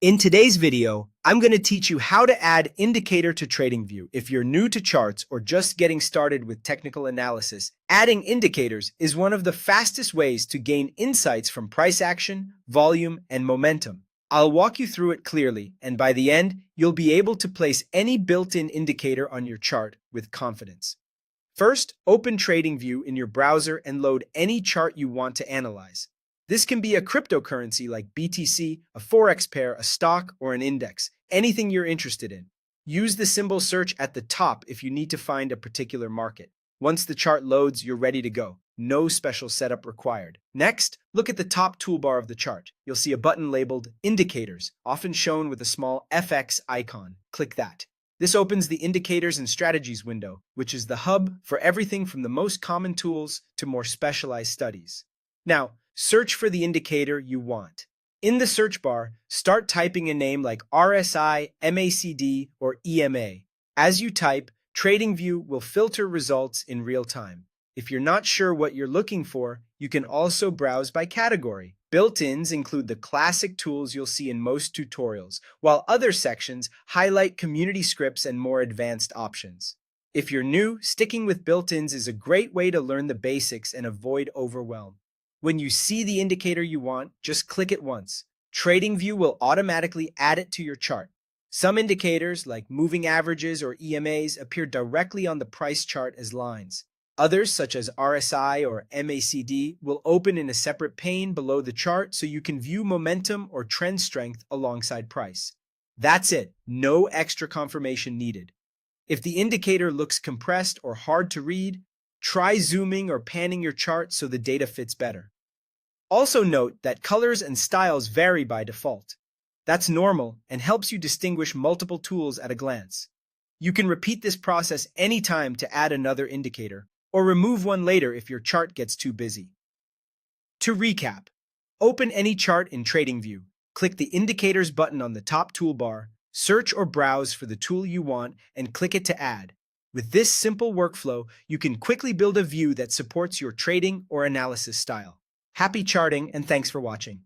In today's video, I'm going to teach you how to add indicator to TradingView. If you're new to charts or just getting started with technical analysis, adding indicators is one of the fastest ways to gain insights from price action, volume, and momentum. I'll walk you through it clearly, and by the end, you'll be able to place any built-in indicator on your chart with confidence. First, open TradingView in your browser and load any chart you want to analyze. This can be a cryptocurrency like BTC, a forex pair, a stock, or an index, anything you're interested in. Use the symbol search at the top if you need to find a particular market. Once the chart loads, you're ready to go. No special setup required. Next, look at the top toolbar of the chart. You'll see a button labeled Indicators, often shown with a small FX icon. Click that. This opens the Indicators and Strategies window, which is the hub for everything from the most common tools to more specialized studies. Now, search for the indicator you want. In the search bar, start typing a name like RSI, MACD, or EMA. As you type, TradingView will filter results in real time. If you're not sure what you're looking for, you can also browse by category. Built-ins include the classic tools you'll see in most tutorials, while other sections highlight community scripts and more advanced options. If you're new, sticking with built-ins is a great way to learn the basics and avoid overwhelm. When you see the indicator you want, just click it once. TradingView will automatically add it to your chart. Some indicators, like moving averages or EMAs, appear directly on the price chart as lines. Others, such as RSI or MACD, will open in a separate pane below the chart so you can view momentum or trend strength alongside price. That's it, no extra confirmation needed. If the indicator looks compressed or hard to read, try zooming or panning your chart so the data fits better. Also note that colors and styles vary by default. That's normal and helps you distinguish multiple tools at a glance. You can repeat this process anytime to add another indicator, or remove one later if your chart gets too busy. To recap, open any chart in TradingView, click the Indicators button on the top toolbar, search or browse for the tool you want, and click it to add. With this simple workflow, you can quickly build a view that supports your trading or analysis style. Happy charting, and thanks for watching.